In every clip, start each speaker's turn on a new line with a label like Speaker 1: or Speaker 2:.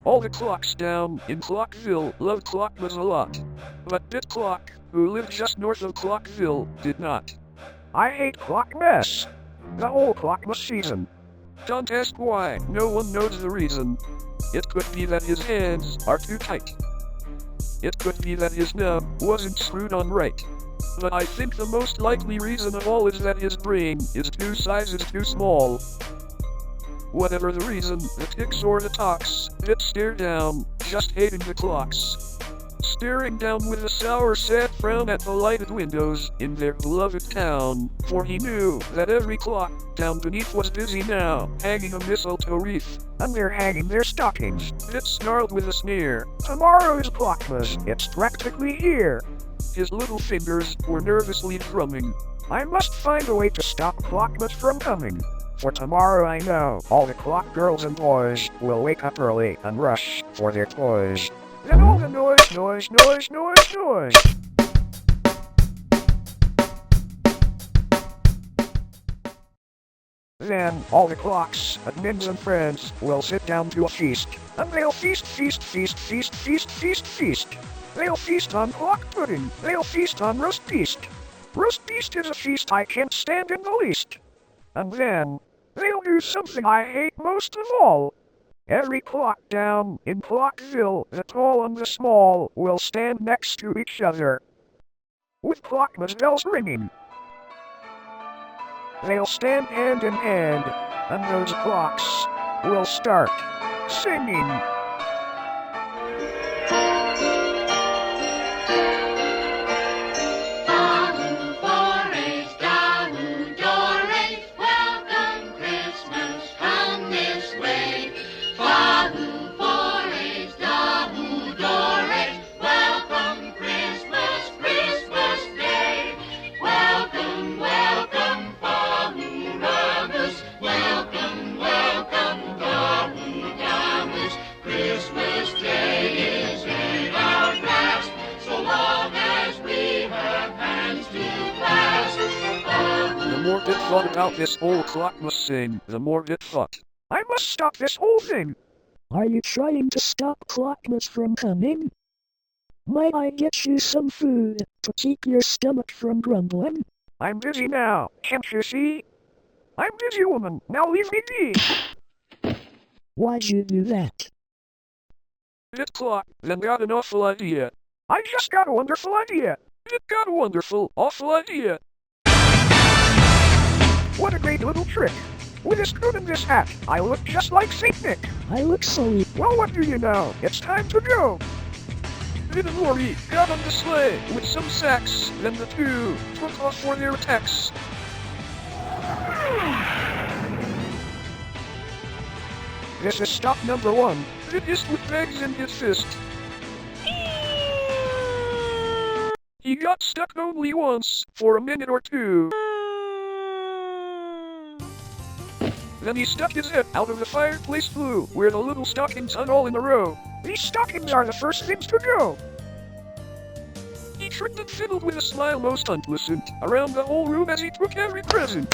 Speaker 1: All the clocks down in Clockville loved Clockmas a lot. But Bit Clock, who lived just north of Clockville, did not.
Speaker 2: I hate Clockmas. The whole Clockmas season.
Speaker 1: Don't ask why, no one knows the reason. It could be that his hands are too tight. It could be that his nub wasn't screwed on right. But I think the most likely reason of all is that his brain is 2 sizes too small. Whatever the reason, the ticks or the talks, Bit stared down, just hating the clocks. Staring down with a sour sad frown at the lighted windows in their beloved town, for he knew that every clock down beneath was busy now, hanging a mistletoe wreath.
Speaker 2: And they're hanging their stockings.
Speaker 1: Bit snarled with a sneer.
Speaker 2: Tomorrow is Clockmas, it's practically here.
Speaker 1: His little fingers were nervously drumming.
Speaker 2: I must find a way to stop Clockmas from coming. For tomorrow I know all the clock girls and boys will wake up early and rush for their toys. Then all the noise. Then all the clocks, admins and friends, will sit down to a feast. And they'll feast. They'll feast on clock pudding. They'll feast on roast beast. Roast beast is a feast I can't stand in the least. And then they'll do something I hate most of all. Every clock down in Clockville, the tall and the small, will stand next to each other, with Clockmas bells ringing. They'll stand hand in hand, and those clocks will start singing.
Speaker 1: The more Bit thought about this whole Clockmas thing, the more Bit thought.
Speaker 2: I must stop this whole thing.
Speaker 3: Are you trying to stop Clockmas from coming? Might I get you some food to keep your stomach from grumbling?
Speaker 2: I'm busy now, can't you see? I'm busy, woman, now leave me be.
Speaker 3: Why'd you do that?
Speaker 1: Bit Clock then got an awful idea.
Speaker 2: I just got a wonderful idea.
Speaker 1: Bit got a wonderful, awful idea.
Speaker 2: What a great little trick. With this coat and this hat, I look just like Saint Nick.
Speaker 3: I look silly.
Speaker 2: Well, what do you know? It's time to go.
Speaker 1: Bit and Lori got on the sleigh with some sacks, then the two took off for their attacks.
Speaker 2: This is stop number 1.
Speaker 1: Bit hissed with bags in his fist. He got stuck only once, for a minute or two. Then he stuck his head out of the fireplace flue, where the little stockings hung all in a row.
Speaker 2: These stockings are the first things to go.
Speaker 1: He tripped and fiddled with a smile most unpleasant around the whole room as he took every present.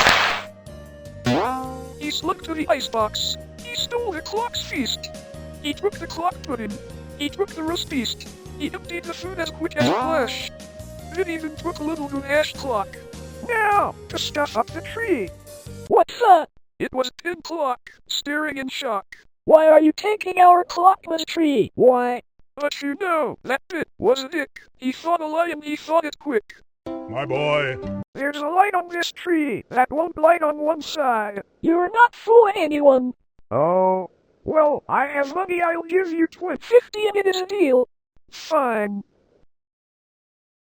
Speaker 1: He slunk to the icebox. He stole the clock's feast. He took the clock pudding. He took the roast beast. He emptied the food as quick as a flash. It even took a little good ash clock.
Speaker 2: Now, to stuff up the tree.
Speaker 3: What's that?
Speaker 1: It was Tin Clock, staring in shock.
Speaker 3: Why are you taking our Clockmas tree? Why?
Speaker 1: But you know, that Bit was a dick. He thought a lie and he thought it quick.
Speaker 4: My boy.
Speaker 2: There's a light on this tree that won't light on one side.
Speaker 3: You're not fooling anyone.
Speaker 2: Oh, well, I have money. I'll give you
Speaker 3: 50 and it is a deal.
Speaker 2: Fine.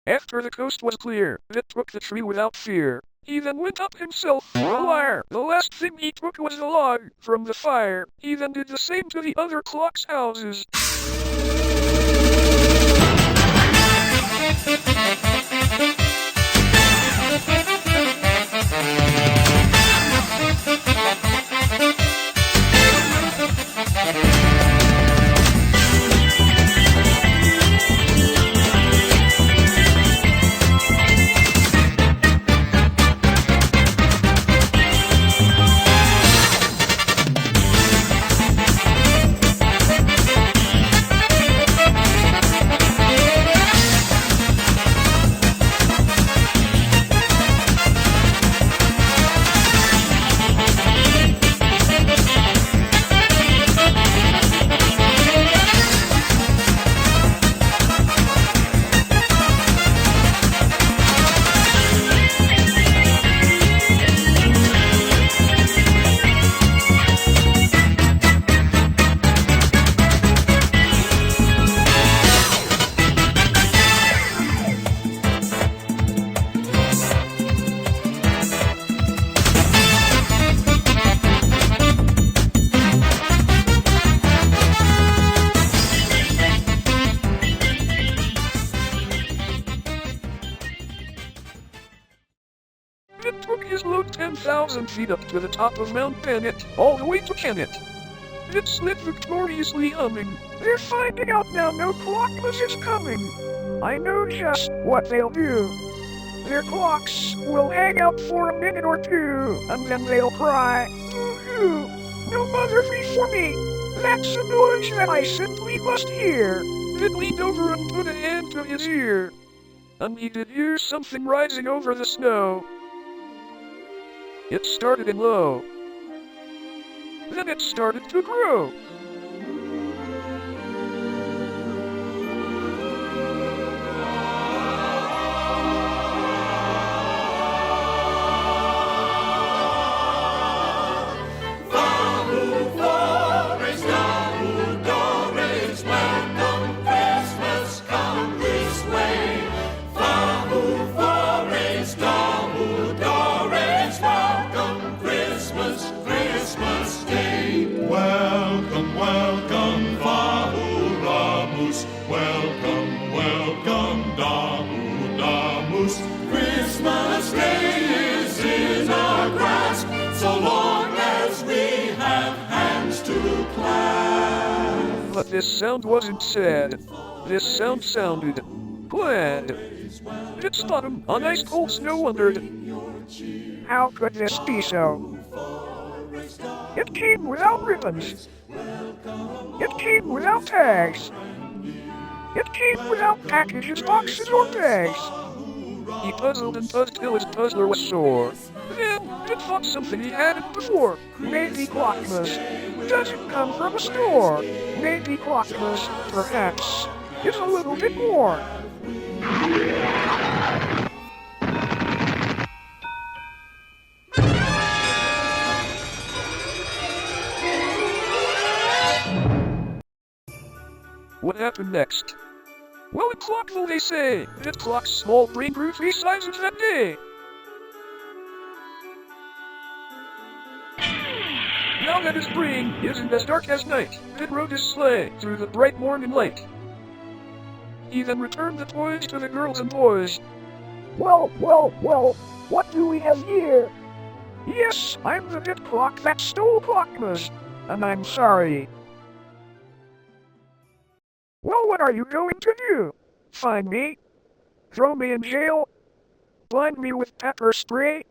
Speaker 1: After the coast was clear, Bit took the tree without fear. He then went up himself, a liar. The last thing he took was a log from the fire. He then did the same to the other clocks' houses. 1,000 feet up to the top of Mount Bennett, all the way to Kennet. It slid victoriously humming.
Speaker 2: They're finding out now no Clockmas is coming. I know just what they'll do. Their clocks will hang out for a minute or two, and then they'll cry, "Ooh, no mother for me." That's a noise that I simply must hear.
Speaker 1: It leaned over and put a hand to his ear. And he did hear something rising over the snow. It started in low. Then it started to grow.
Speaker 4: Welcome, welcome, Damu, Damus. Christmas Day is in our grasp, so long as we have hands to clasp.
Speaker 1: But this sound wasn't sad. This sound sounded glad. Its bottom on ice cold snow wondered,
Speaker 2: how could this be so? It came without ribbons. It came without tags. It came without packages, boxes, or bags.
Speaker 1: He puzzled and puzzled till his puzzler was sore. Then it thought something he hadn't before.
Speaker 2: Maybe Clockmas doesn't come from a store. Maybe Clockmas, perhaps, is a little bit more.
Speaker 1: What happened next? Well, it clocked, though they say. It clocked small brain grew 3 sizes that day. Now that his brain isn't as dark as night, it rode his sleigh through the bright morning light. He then returned the toys to the girls and boys.
Speaker 2: Well, what do we have here? Yes, I'm the bit clock that stole Clockmas, and I'm sorry. Well, what are you going to do? Find me? Throw me in jail? Blind me with pepper spray?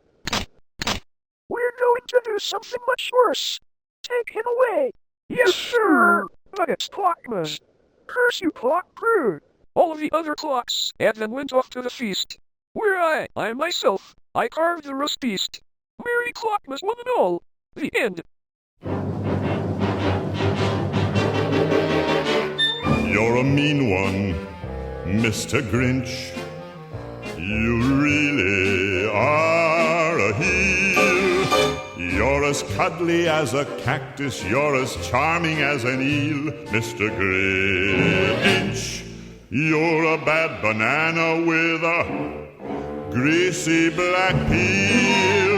Speaker 2: We're going to do something much worse. Take him away. Yes, sir. But it's Clockmas. Curse you, clock prude.
Speaker 1: All of the other clocks and then went off to the feast, where I myself, I carved the roast beast. Merry Clockmas, one and all. The end.
Speaker 4: You're a mean one, Mr. Grinch. You really are a heel. You're as cuddly as a cactus. You're as charming as an eel, Mr. Grinch. You're a bad banana with a greasy black peel.